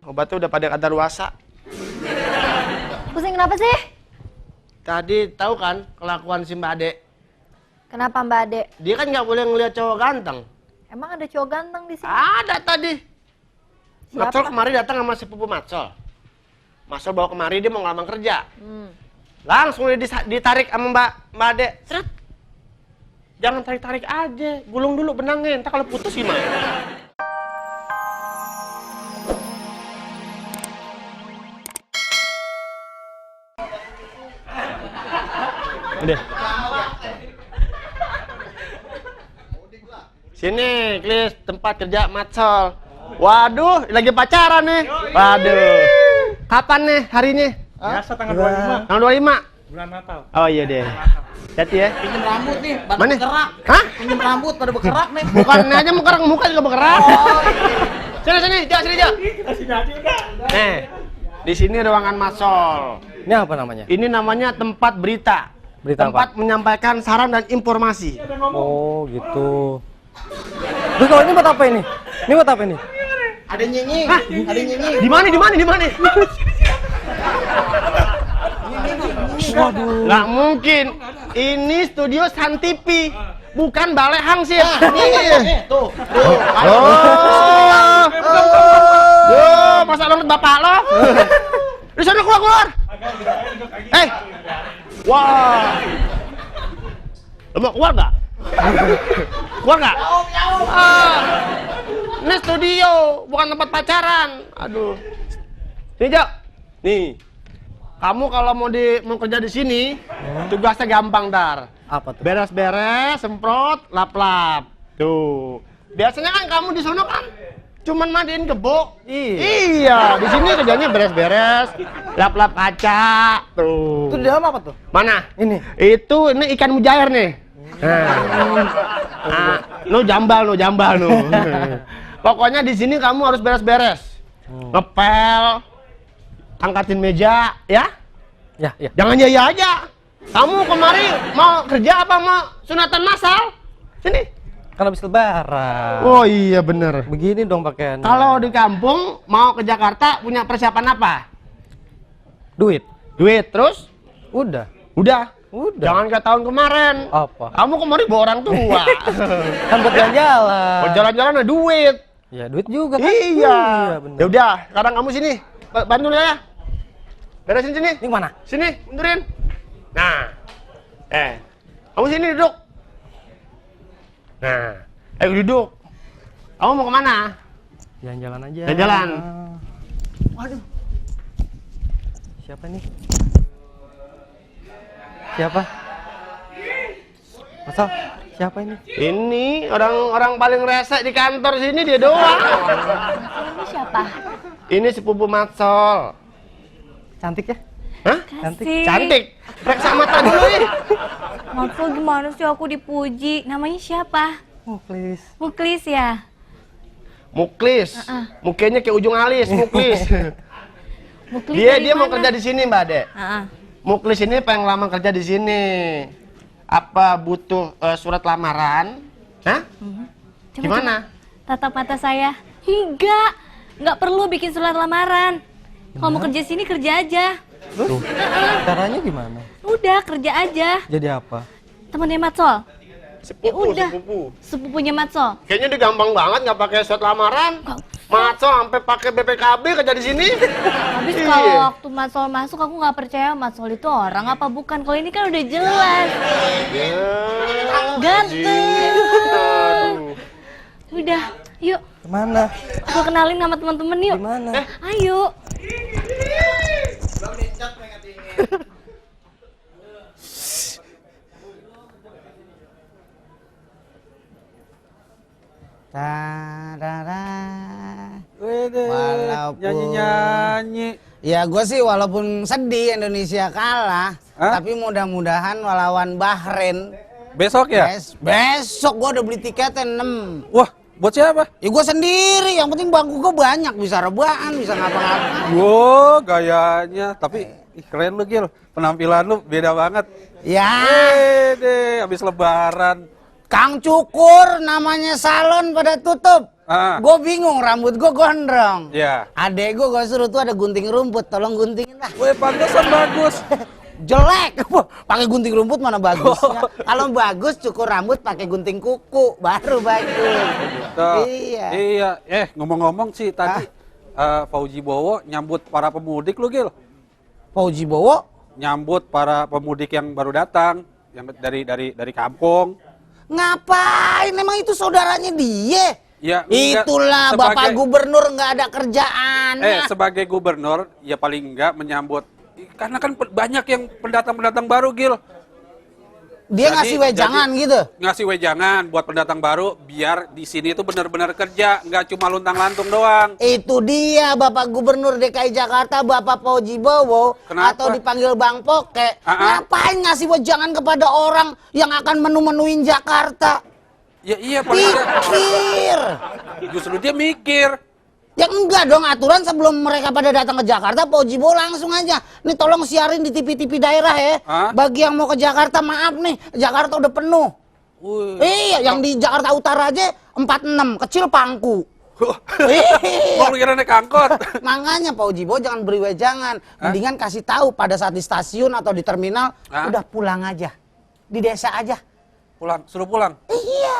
Obatnya udah pada kadaluarsa. Pusing kenapa sih? Tadi tahu kan kelakuan si Mbak Ade? Kenapa Mbak Ade? Dia kan nggak boleh ngeliat cowok ganteng. Emang ada cowok ganteng di sini? Ada tadi. Siapa? Matsol kemarin datang sama sepupu Matsol. Matsol bawa kemari dia mau ngelamar kerja. Langsung ditarik sama Mbak Ade. Seret. Jangan tarik-tarik aja. Gulung dulu benangnya. Entar kalau putus gimana? Udah. Sini, Klis, tempat kerja Matsol. Waduh, lagi pacaran nih. Waduh. Kapan nih harinya? Biasa tanggal 25. Tanggal 25. Bulan Natal. Oh iya deh. Hati ya. Pinjem rambut nih, pada Mana? bergerak. Hah? Pinjem rambut pada bergerak nih. Bukan aja bergerak, muka juga bergerak. Sini, Jo, sini, Jo. Nih, di sini ruangan Matsol. Ini apa namanya? Ini namanya tempat berita. Berita tempat menyampaikan saran dan informasi. Oh gitu. Terus kalau ini buat apa ini? Ini buat apa ini? Ada nyanyi, Hah? ada nyanyi. Di mana? Waduh. Nggak mungkin. Ini studio Sun TV, bukan Balai Hangsip. Tuh. Oh. Yo, masa lo bapak lo? Di sana keluar. Wah. Lo mau keluar nggak? Keluar nggak? Ini studio, bukan tempat pacaran. Aduh. Nih, Jo. Nih. Kamu kalau mau kerja di sini, tugasnya gampang, Dar. Apa tuh? Beres-beres, semprot, lap-lap. Tuh. Biasanya kan kamu di sono kan cuman mandiin kebo. Iya, di sini kerjanya beres-beres, lap-lap kaca. Tuh. Itu di dalam apa tuh? Mana? Ini. Ini ikan mujair nih. Lu jambal lu. Pokoknya di sini kamu harus beres-beres. Ngepel, angkatin meja, ya? Ya. Jangan ya aja. Kamu kemari mau kerja apa mau sunatan massal? Sini. Kan habis lebaran. Oh iya bener. Begini dong pakaiannya. Kalau di kampung mau ke Jakarta punya persiapan apa? Duit. Duit terus? Udah. Jangan kayak tahun kemarin. Apa? Kamu kemarin bawa orang tua. Kan buat jalan-jalan. Mau jalan-jalan ada duit. Ya duit juga kan. Iya. Bener. Ya udah, sekarang kamu sini. Bantu ya. Beresin sini. Ini mana? Sini, mundurin. Nah. Kamu sini duduk. Nah. Ayo duduk. Kamu mau kemana? Jalan-jalan aja. Jalan-jalan. Waduh. Siapa nih? Siapa? Masal, siapa ini? Ini orang paling rese di kantor sini dia doang. Ini siapa? Ini sepupu Matsol. Cantik ya? Hah? Cantik. Reksa mata dulu nih. Maksud gimana sih aku dipuji? Namanya siapa? Oh please. Muklis ya? Muklis. Mukanya kayak ujung alis, Muklis. Muklis Dia mau kerja di sini, Mbak Ade. Muklis ini pengen lamar kerja di sini. Apa butuh surat lamaran? Hah? Gimana? Tatap mata saya. Enggak perlu bikin surat lamaran. Kalau mau kerja sini kerja aja. Tuh. Caranya gimana? Udah kerja aja. Jadi apa? Temennya Matsol. Sepupu, udah. sepupu. Sepupunya Matsol. Kayaknya dia gampang banget nggak pakai surat lamaran. Matsol sampai pakai BPKB kerja di sini. Habis kalau waktu Matsol masuk aku nggak percaya Matsol itu orang apa bukan. Kalau ini kan udah jelas. Ganteng. Aduh. Udah, yuk. Kemana? Aku kenalin sama teman-teman yuk. Gimana? Ayo. Walaupun Nyanyi-nyanyi. ya gue sih walaupun sedih Indonesia kalah, tapi mudah-mudahan melawan Bahrain. Besok ya? Besok gue udah beli tiketnya 6. Wah, buat siapa? Ya gue sendiri, yang penting bangku gue banyak, bisa rebahan, bisa ngapa-ngapain. Wow, gayanya. Tapi keren lu, Gil. Penampilan lu beda banget. Ya. Deh, habis lebaran. Kang cukur namanya salon pada tutup. Gue bingung, rambut gue gondrong. Iya. Adek gue suruh tuh ada gunting rumput, tolong guntingin lah. Weh, pantesan bagus. Jelek, pakai gunting rumput mana bagusnya? Kalau bagus cukur rambut pakai gunting kuku, baru bagus. Tuh. Iya. Iya. Ngomong-ngomong sih tadi Fauji Bowo nyambut para pemudik lu, Gil. Fauji Bowo Nyambut para pemudik yang baru datang, yang dari kampung. ngapain? Emang itu saudaranya dia? Ya, enggak, Itulah sebagai- Bapak Gubernur nggak ada kerjaan. Sebagai gubernur, ya paling enggak menyambut. Karena kan banyak yang pendatang-pendatang baru, Gil. Dia Jadi- ngasih wejangan gitu. Ngasih wejangan buat pendatang baru, biar di sini itu benar-benar kerja, nggak cuma luntang-lantung doang. Itu dia Bapak Gubernur DKI Jakarta, Bapak Fauji Bowo, Kenapa? atau dipanggil Bang Poke. Ngapain ngasih wejangan kepada orang yang akan menu-menuin Jakarta? Ya iya, paling enggak. Pikir. Justru dia mikir. Ya enggak dong, aturan sebelum mereka pada datang ke Jakarta, Fauji Bowo langsung aja. Nih tolong siarin di TV-TV daerah ya. Bagi yang mau ke Jakarta, maaf nih, Jakarta udah penuh. Iya, yang di Jakarta Utara aja 46, kecil pangku. Mau lu kira naik angkot. Makanya Fauji Bowo jangan beri wejangan. Mendingan kasih tahu pada saat di stasiun atau di terminal, udah pulang aja. Di desa aja. Pulang, suruh pulang. Iya.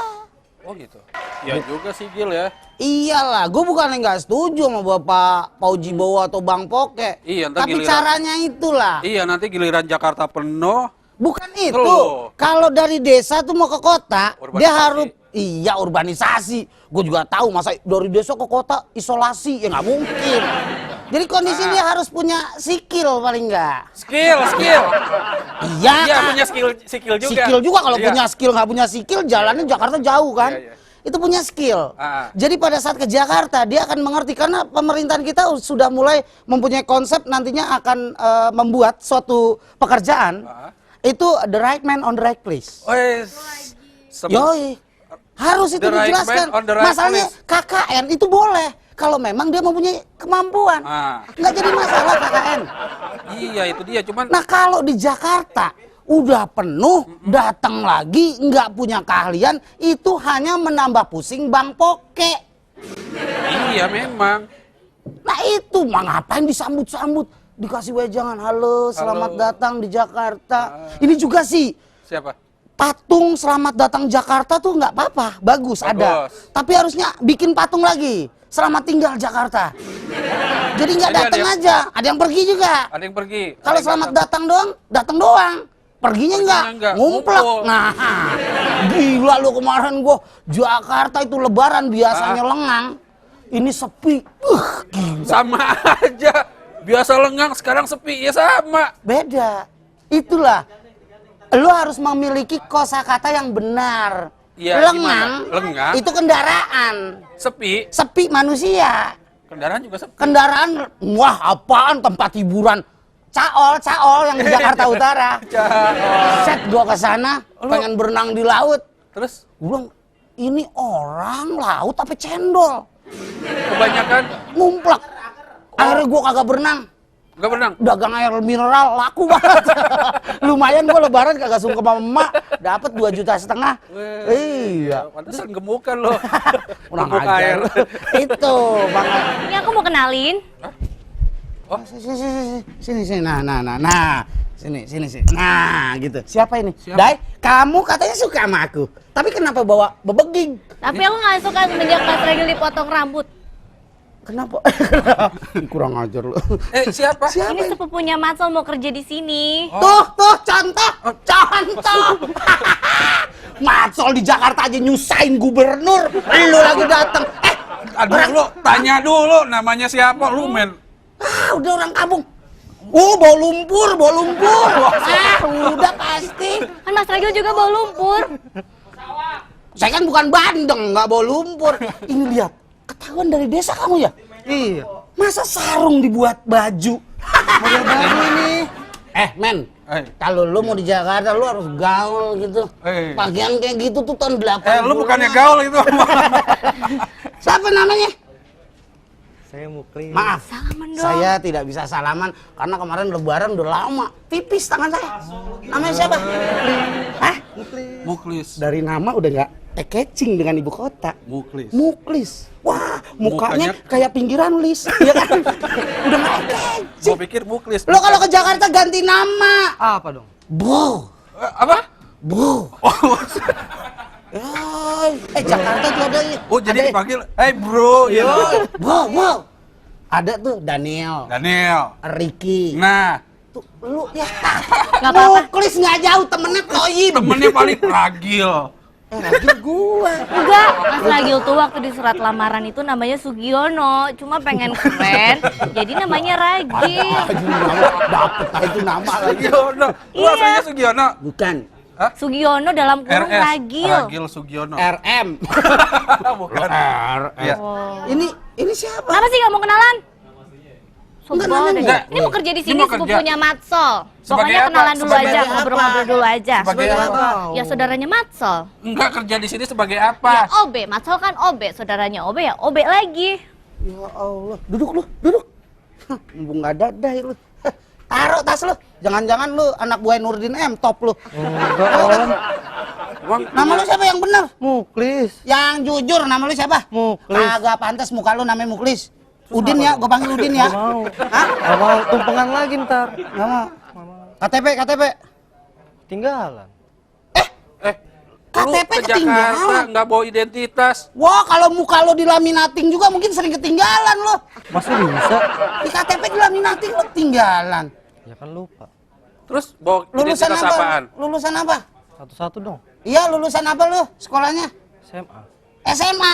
Oh gitu. Ya juga sih, Gil ya. Iyalah, gue bukannya nggak setuju sama Bapak Fauji Bowo atau Bang Poke. Iya, ntar tapi giliran- caranya itulah. Iya, nanti giliran Jakarta penuh. Bukan itu. Loh. Kalau dari desa tuh mau ke kota, Urbanisasi. dia harus urbanisasi. Gue juga tahu masa dari desa ke kota isolasi ya nggak mungkin. Jadi kondisi dia harus punya skill paling nggak. Skill. Iya. Iya, punya skill juga. Skill juga kalau Iya. punya skill nggak punya skill jalannya Jakarta jauh kan. Iya. Itu punya skill. Ah. Jadi pada saat ke Jakarta dia akan mengerti karena pemerintahan kita sudah mulai mempunyai konsep nantinya akan membuat suatu pekerjaan itu the right man on the right place. Yoi. Harus itu The right dijelaskan. man on the right Masalahnya place. KKN itu boleh kalau memang dia mempunyai kemampuan. Nggak jadi masalah KKN. Iya, itu dia. Cuman Nah kalau di Jakarta udah penuh, datang lagi nggak punya keahlian, itu hanya menambah pusing Bang Poke. iya memang. Nah itu mah ngapain disambut-sambut, dikasih wejangan, halo selamat datang di Jakarta. Ini juga sih Siapa? patung selamat datang Jakarta tuh nggak apa-apa, bagus ada. Tapi harusnya bikin patung lagi, selamat tinggal Jakarta. Jadi nggak Jadi datang ada yang- aja, ada yang pergi juga. Ada yang pergi. Kalau selamat datang doang. Perginya enggak, ngumplek. ngumpul. Nah, gila lu kemarin gua Jakarta itu lebaran biasanya lengang. Ini sepi. Gila. Sama aja. Biasa lengang, sekarang sepi. Ya sama. Beda. Itulah. Lu harus memiliki kosakata yang benar. Ya, lengang, gimana? Lengang. itu kendaraan. Sepi. Sepi manusia. Kendaraan juga sepi. Kendaraan, wah apaan tempat hiburan. Caol yang di Jakarta Utara. Set gua ke sana, pengen berenang di laut. Terus Gua bilang, ini orang laut apa cendol? kebanyakan Ngumplek. Akhirnya gua kagak berenang. nggak berenang. Dagang air mineral laku banget. Lumayan gua lebaran kagak sungkem sama emak, dapat 2,5 juta. Iya. Pantesan gemukan lo. Kurang Tumpuk ajar. Itu, Bang. Ini aku mau kenalin. Sini. Nah. Sini. Nah, gitu. Siapa ini? Dai, kamu katanya suka sama aku. Tapi kenapa bawa bebeging? Tapi aku nggak suka semenjak Mas Regil dipotong rambut. Kenapa? Kurang ajar lu. Siapa? Ini sepupunya Matsol mau kerja di sini. Tuh, contoh. Matsol di Jakarta aja nyusahin gubernur. Lu lagi datang. Aduh lo, tanya dulu namanya siapa lu men. Udah orang kampung. Bawa lumpur. Udah pasti. Kan Mas Regil juga bawa lumpur. Saya kan bukan bandeng, nggak bawa lumpur. Ini lihat, ketahuan dari desa kamu ya? Iya. Masa sarung dibuat baju? Model baru ini. Men, kalau lu mau di Jakarta lu harus gaul gitu. Pakaian kayak gitu tuh tahun 80. Lu bukannya gaul itu. Siapa namanya? Saya Saya Muklis. Maaf, Salaman dong. saya tidak bisa salaman karena kemarin lebaran udah lama. Tipis tangan saya. Namanya siapa? Hah? Muklis. Dari nama udah nggak catching dengan ibu kota. Muklis. Muklis. Wah, mukanya Mukanya- kayak pinggiran lis. Iya kan? Udah nggak catching. Gua pikir Muklis. Lo kalau ke Jakarta ganti nama. Apa dong? Bro. Apa? Bro. Jakarta tuh ada. Oh, jadi dipanggil, "Hey bro." Yo, Gitu. bro. Ada tuh Daniel, Daniel. Ricky. Nah, Tuh, lu ya. Nggak apa-apa. Muklis nggak jauh temennya Toyib. temennya paling ragil. Lagi gua. Enggak, Mas Ragil tuh waktu di surat lamaran itu namanya Sugiono, cuma pengen keren, jadi namanya Ragil. Dapet itu nama lagi. Sugiono. Lu Iya. aslinya Sugiono. Bukan. Sugiono dalam kurung RS. Ragil. Ragil Sugiono. RM. Bukan. RM. Iya. Ini siapa? Kenapa sih nggak mau kenalan? Enggak, Sombong deh. enggak. Ini mau kerja di Ini sini mau kerja. sepupunya Matsol. Sebagai Pokoknya apa? kenalan dulu Sebagai aja, apa? ngobrol-ngobrol dulu aja. Sebagai apa? Ya saudaranya Matsol. Enggak, kerja di sini sebagai Ya apa? OB, Matsol kan OB, saudaranya OB ya OB lagi. Ya Allah. Duduk lu, duduk. Hah, mumpung nggak dadah lu. Hah, taruh tas lu. Jangan-jangan lu anak buah Nurdin M top lu. Enggak, Om. Emang Nama lu siapa yang bener? Muklis. Yang jujur nama lu siapa? Muklis. Agak pantas muka lu namanya Muklis. Udin ya, gua panggil Udin ya. Nggak mau. Hah? Nggak mau tumpengan lagi ntar. Nggak mau. KTP. Tinggalan. lu KTP ke ketinggalan. Jakarta nggak bawa identitas. Wah, kalau muka lo dilaminating juga mungkin sering ketinggalan lo. Masa bisa? Di KTP dilaminating lo ketinggalan. Ya kan lupa. Terus bawa Lulusan identitas apa? apaan? Lulusan apa? Satu-satu dong. Iya, lulusan apa lo? Sekolahnya? SMA. SMA.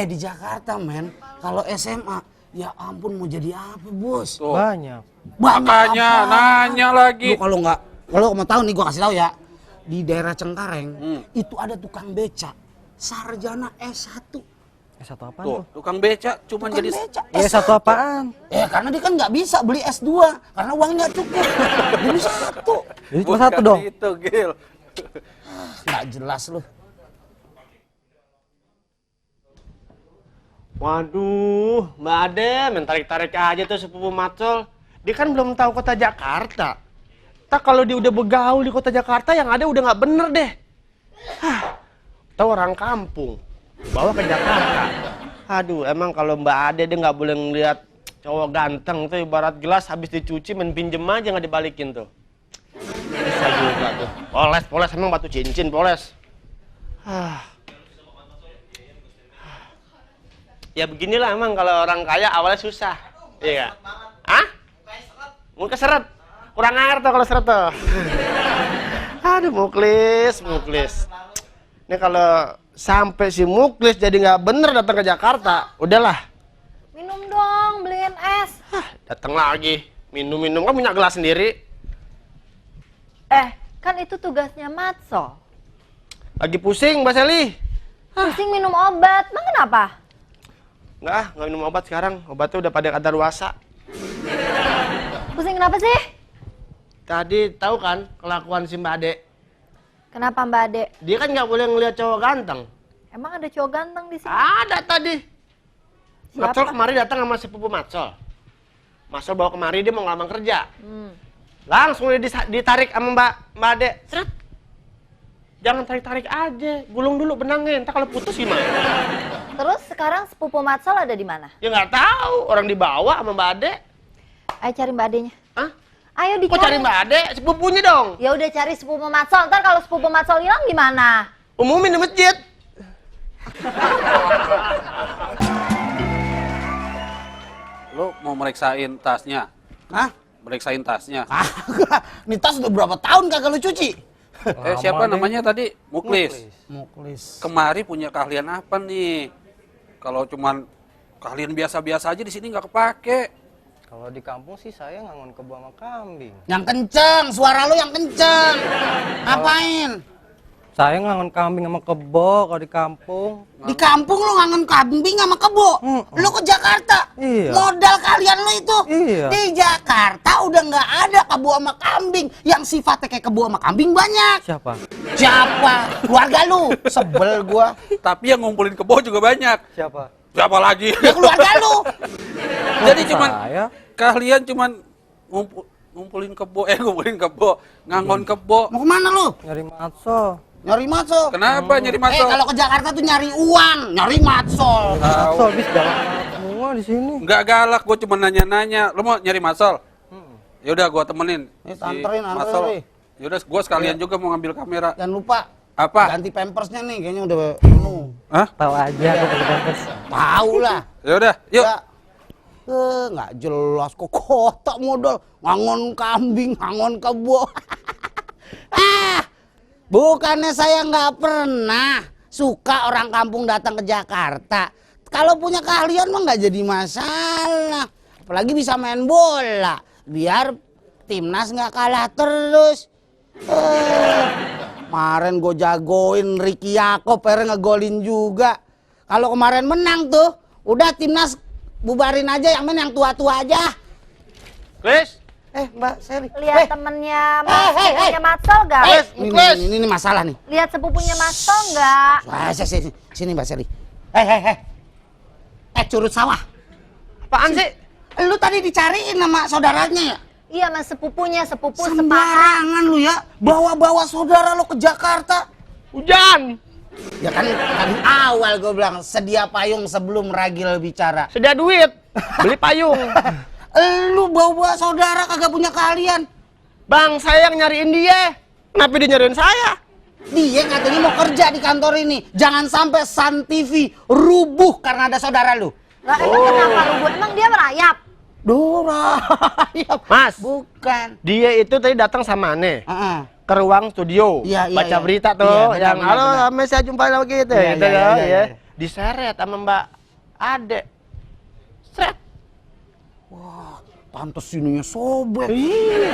Di Jakarta, men. Kalau SMA, ya ampun mau jadi apa, Bos? Tuh. Banyak. Makanya apa? nanya lagi. Lu kalau mau tahu nih gua kasih tahu ya. Di daerah Cengkareng itu ada tukang beca, sarjana S1. S1 apaan Tuh, tuh? tukang beca cuma Tukang jadi beca Ya S1 apaan? karena dia kan nggak bisa beli S2 karena uangnya nggak cukup. Jadi satu. Jadi cuma satu dong. Itu, Gil. Nggak jelas lu. Waduh, Mbak Ade, main tarik-tarik aja tuh sepupu Matsol. Dia kan belum tahu kota Jakarta. Tak kalau dia udah begaul di kota Jakarta, yang ada udah nggak bener deh. Hah, tahu orang kampung, bawa ke Jakarta. Aduh, emang kalau Mbak Ade dia nggak boleh ngeliat cowok ganteng tuh ibarat gelas habis dicuci main pinjem aja nggak dibalikin tuh. Bisa juga tuh. Poles emang batu cincin poles. Ya beginilah emang kalau orang kaya awalnya susah. Iya gak? Hah? Mau keseret? Kurang air tuh kalau seret tuh. Aduh, Muklis. Ini kalau sampai si Muklis jadi nggak bener datang ke Jakarta, udahlah. Minum dong, beliin es. Datang lagi, minum kan punya gelas sendiri. Kan itu tugasnya Matsol. Lagi pusing, Mbak Seli. Pusing minum obat, emang kenapa? Nggak minum obat sekarang. Obatnya udah pada kadaluarsa. Pusing kenapa sih? Tadi tahu kan kelakuan si Mbak Ade? Kenapa Mbak Ade? Dia kan nggak boleh ngeliat cowok ganteng. Emang ada cowok ganteng di sini? Ada tadi. Siapa? Matsol kemarin datang sama sepupu Matsol. Matsol bawa kemari dia mau ngelamar kerja. Langsung ditarik sama Mbak Ade. Seret. Jangan tarik-tarik aja. Gulung dulu benangnya. Entar kalau putus gimana? Terus sekarang sepupu Matsol ada di mana? Ya nggak tahu. Orang dibawa sama Mbak Ade. Ayo cari Mbak Adenya. Hah? Ayo Kok cari dicari. Mbak Ade? Sepupunya dong. Ya udah cari sepupu Matsol. Ntar kalau sepupu Matsol hilang gimana? Umumin di masjid. Lo mau meriksain tasnya? Hah? Meriksain tasnya. Kagak. Ini tas udah berapa tahun kagak lu cuci? Siapa Lama deh. namanya tadi? Muklis. Muklis. Kemari punya keahlian apa nih? Kalau cuman keahlian biasa-biasa aja di sini nggak kepake. Kalau di kampung sih saya ngangon kebo sama kambing. Yang kenceng, suara lu yang kenceng. Ngapain? Saya ngangon kambing sama kebo kalau di kampung. Di kampung lu ngangen kambing sama kebo. Lu ke Jakarta. Iya. Modal kalian lu itu. Iya. Di Jakarta udah nggak ada kebo sama kambing. Yang sifatnya kayak kebo sama kambing banyak. Siapa? Siapa? Keluarga lu. Sebel gua. Tapi yang ngumpulin kebo juga banyak. Siapa? Siapa lagi? Ya keluarga lu. Jadi cuman saya? keahlian cuman ngumpulin kebo, ngangon kebo. Mau kemana lu? Nyari matso. Nyari matsol. Kenapa nyari masuk? Kalau ke Jakarta tuh nyari uang, nyari matsol. Matso habis jalan semua di sini. Enggak galak, gue cuma nanya-nanya. Lu mau nyari masal? Ya udah, gue temenin. Anterin, Masal. anterin. Ya udah, gue sekalian juga mau ngambil kamera. Jangan lupa Apa? ganti pampersnya nih, kayaknya udah penuh. Hah? Tahu aja aku pakai pampers. Tahu lah. Ya udah, yuk. Ya. Nggak jelas kok kota modal ngangon kambing, ngangon kebo. Bukannya saya nggak pernah suka orang kampung datang ke Jakarta. Kalau punya keahlian mah nggak jadi masalah. Apalagi bisa main bola. Biar timnas nggak kalah terus. Kemarin gue jagoin Ricky Yakob, akhirnya ngegolin juga. Kalau kemarin menang tuh, udah timnas bubarin aja, yang main yang tua-tua aja. Klis, Mbak Seli. Lihat temennya sepupunya Matsol nggak? Ini masalah nih. Lihat sepupunya Matsol nggak? Wah, sini Mbak Seli. Curut sawah. apaan sih? Lu tadi dicariin sama saudaranya ya? Iya, mas sepupunya, sepupu sepakat. Sembarangan lu ya, bawa-bawa saudara lu ke Jakarta. Hujan. Ya kan tadi awal gue bilang sedia payung sebelum ragil bicara. Sedia duit. Beli payung. Lu bawa saudara kagak punya keahlian. Bang, saya yang nyariin dia. Kenapa dia nyariin saya? Dia katanya mau kerja di kantor ini. Jangan sampai Sun TV rubuh karena ada saudara lu. Lah, kenapa ribut? Emang dia merayap? Dora. Mas, Bukan. dia itu tadi datang sama aneh. Heeh. Ke ruang studio, Iya, iya, baca iya. berita tuh, Iya, benar, yang benar, halo, benar. sama saya jumpa lagi gitu, Iya, gitu iya, ya, iya, iya. diseret sama Mbak Ade, seret. Pantes sininya sobek. Iya.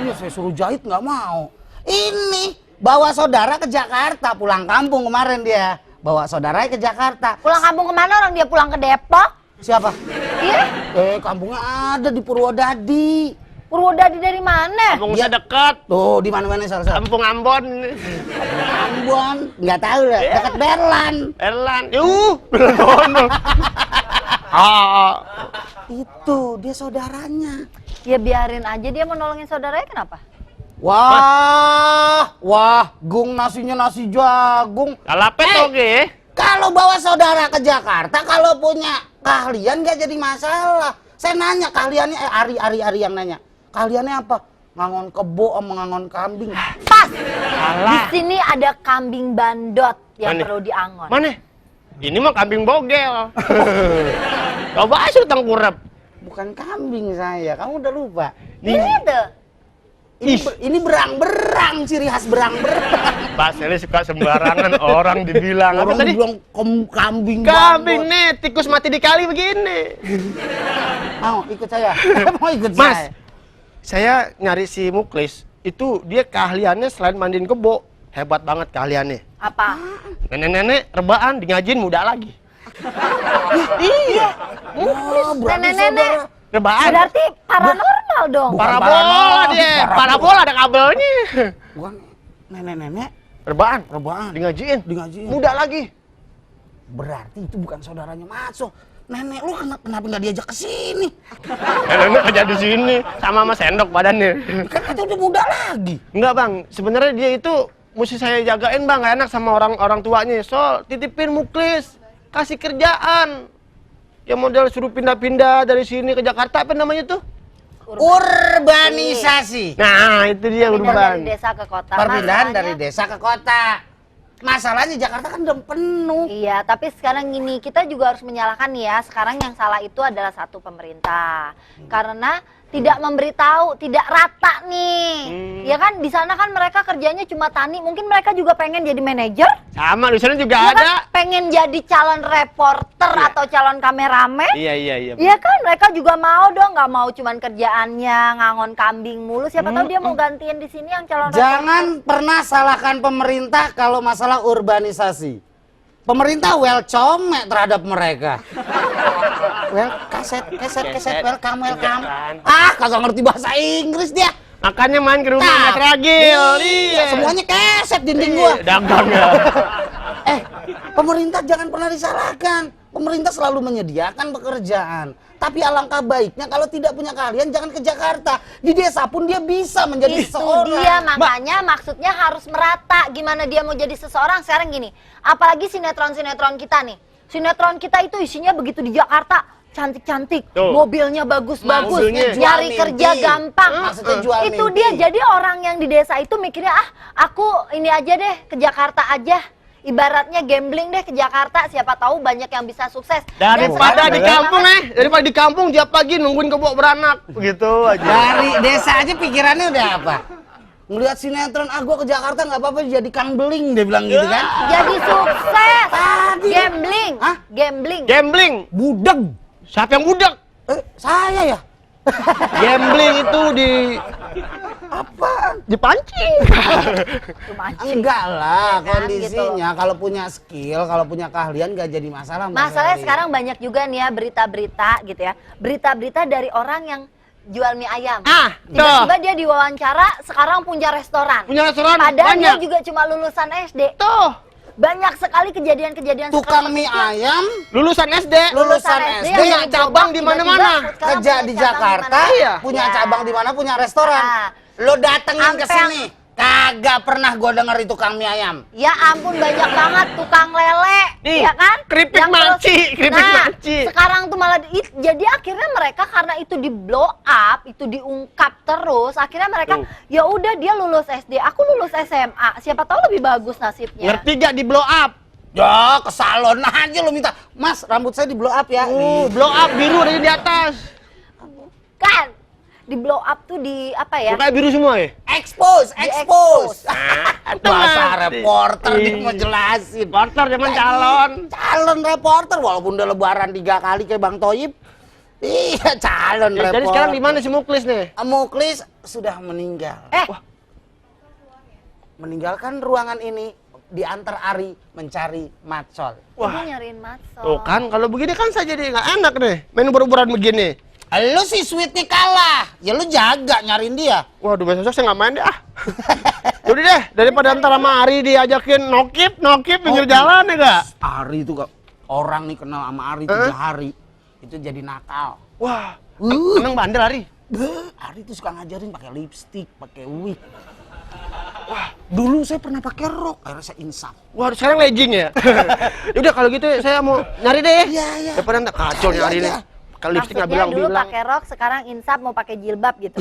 Iya, saya suruh jahit nggak mau. Ini bawa saudara ke Jakarta, pulang kampung kemarin dia. Bawa saudaranya ke Jakarta. Pulang kampung kemana? Orang dia pulang ke Depok? Siapa? Iya? Kampungnya ada di Purwodadi. Purwodadi dari mana? Kampung Iya. saya dekat, Tuh, di mana-mana salah. Kampung Ambon, Ambon, nggak tahu lah, Iya. dekat Berlan. Erlan, Berlan. Itu dia saudaranya. Ya biarin aja, dia mau nolongin saudaranya, kenapa? Wah, gung nasinya nasi jagung. Kalapet oke. Kalau bawa saudara ke Jakarta, kalau punya keahlian nggak jadi masalah. Saya nanya keahliannya, Ari yang nanya. Keahliannya apa? Ngangon kebo sama ngangon kambing. Pas! Di sini ada kambing bandot yang Mana? perlu diangon. Mana? Ini mah kambing bogel. Coba aja tengkurap. Bukan kambing saya, kamu udah lupa. Ini tuh. Ini berang-berang, ciri khas berang-berang. Pak Seli suka sembarangan orang dibilang. Apa Orang tadi? bilang kambing Kambing bandot. nih, tikus mati di kali begini. Mau ikut saya? Mau ikut Mas, saya? saya nyari si Muklis. Itu dia keahliannya selain mandiin kebo, hebat banget keahliannya. Apa? Nenek-nenek rebaan di ngajin muda lagi. Iya, Oh, berarti Nenek-nenek. saudara. rebaan. Berarti paranormal dong. Bukan Parabola paranormal, dia, parabola. parabola ada kabelnya. Bukan nenek-nenek Rebaan, rebahan di ngajiin. di ngaji. Muda lagi. Berarti itu bukan saudaranya Matso. Nenek lu kenapa nggak diajak ke sini? Nenek kerja di sini sama Mas Sendok badannya. Kan kita udah muda lagi. Enggak bang, sebenarnya dia itu mesti saya jagain bang, gak enak sama orang tuanya. So titipin Muklis, kasih kerjaan. Ya model suruh pindah-pindah dari sini ke Jakarta, apa namanya tuh? Urbanisasi. Nah itu dia Pindah urban. dari desa ke kota. Perpindahan Masalahnya- dari desa ke kota. Masalahnya Jakarta kan udah penuh. Iya, tapi sekarang gini, kita juga harus menyalahkan ya, sekarang yang salah itu adalah satu pemerintah. Karena tidak memberitahu, tidak rata nih. Ya kan, di sana kan mereka kerjanya cuma tani, mungkin mereka juga pengen jadi manajer. Sama di sana juga Ya ada. kan, pengen jadi calon reporter Iya. atau calon kameramen. Iya. Iya kan, mereka juga mau dong, nggak mau cuman kerjaannya ngangon kambing mulu. Siapa tahu dia mau gantiin di sini yang calon Jangan pernah salahkan pemerintah kalau masalah urbanisasi. Pemerintah welcome terhadap mereka. Keset, welcome. Iya kan. Kagak ngerti bahasa Inggris dia. Makanya main ke rumah Nah, Mas Ragil. Iya, semuanya keset dinding gua. Dagang ya. Pemerintah jangan pernah disalahkan. Pemerintah selalu menyediakan pekerjaan. Tapi alangkah baiknya kalau tidak punya keahlian jangan ke Jakarta. Di desa pun dia bisa menjadi Itu seseorang. dia, makanya maksudnya harus merata. Gimana dia mau jadi seseorang sekarang gini. Apalagi sinetron-sinetron kita nih. Sinetron kita itu isinya begitu di Jakarta, cantik-cantik, Tuh. mobilnya bagus-bagus, Mobilnya. nyari Jual kerja mimpi. gampang. Maksudnya jual Itu mimpi. dia, jadi orang yang di desa itu mikirnya, aku ini aja deh, ke Jakarta aja. Ibaratnya gambling deh ke Jakarta, siapa tahu banyak yang bisa sukses. Dan Daripada sekarang di banyak kampung banget- daripada di kampung tiap pagi nungguin kebok beranak. Begitu aja. Dari desa aja pikirannya udah apa? Ngelihat sinetron, gua ke Jakarta nggak apa-apa jadi kang beling, dia bilang gitu kan. Jadi sukses. Tadi. Gambling. Hah? Gambling. Gambling. Budeg. Siapa yang budak? Saya ya? Gambling itu Apaan? dipancing. Itu mancing. Enggak lah, Kan, kondisinya kalau punya skill, kalau punya keahlian gak jadi masalah. Mas Masalahnya Ferry. sekarang banyak juga nih ya berita-berita gitu ya. Berita-berita dari orang yang jual mie ayam. Tiba-tiba dia diwawancara sekarang punya restoran. Punya restoran Padahal banyak. dia juga cuma lulusan SD. Tuh, Banyak sekali kejadian-kejadian tukang sekarang mie kecil. ayam lulusan SD. Lulusan SD, yang punya dari cabang Bogor, di tiba-tiba mana-mana. sekarang kerja punya di cabang Jakarta, mana-mana. Iya. punya Ya. cabang di mana, punya restoran. Nah. Lo datengin ke Sampai sini, kagak pernah gua denger itu tukang mie ayam. Ya ampun banyak banget tukang lele, Nih, ya kan? keripik Yang terus- manci, keripik nah, manci. sekarang tuh malah jadi akhirnya mereka karena itu di blow up, itu diungkap terus, akhirnya mereka Tuh. ya udah dia lulus SD, aku lulus SMA, siapa tahu lebih bagus nasibnya. Ngerti gak di blow up? Ya, ke salon aja lo minta, Mas, rambut saya di blow up ya. Blow up biru dari di atas. Kan di blow up tuh di apa ya? Mukanya biru semua ya? Expose, expose. Itu Bahasa ngerti. reporter dia Ih. mau jelasin. Reporter zaman calon. Calon reporter walaupun udah lebaran 3 kali kayak Bang Toyib. Iya, calon reporter. Jadi sekarang di mana si Muklis nih? Muklis sudah meninggal. Meninggalkan ruangan ini diantar Ari mencari Matsol. Dia nyariin matsol. Tuh kan, kalau begini kan saya jadi nggak enak nih. Main ubur-uburan begini. Lu si Sweetnya kalah. Ya lu jaga nyariin dia. Waduh, besok saya nggak main deh ah. Yaudah deh, daripada antara sama Ari diajakin nokip pinggir jalan ya gak? Ari itu orang nih kenal sama Ari 3 hari. Itu jadi nakal. Wah, emang bandel Ari? Ari tuh suka ngajarin pakai lipstick, pakai wig. Wah, dulu saya pernah pakai rok, akhirnya saya insaf. Wah, sekarang legging ya? Yaudah kalau gitu saya mau nyari deh. Iya. Daripada ntar kacau nih Ari nih. Kalau lipstick nggak Maksudnya dulu bilang-bilang. pakai rok, sekarang insaf mau pakai jilbab gitu.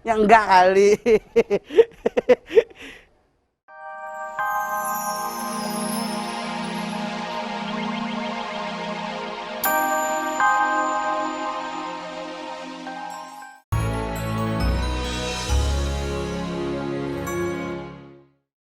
Ya enggak kali.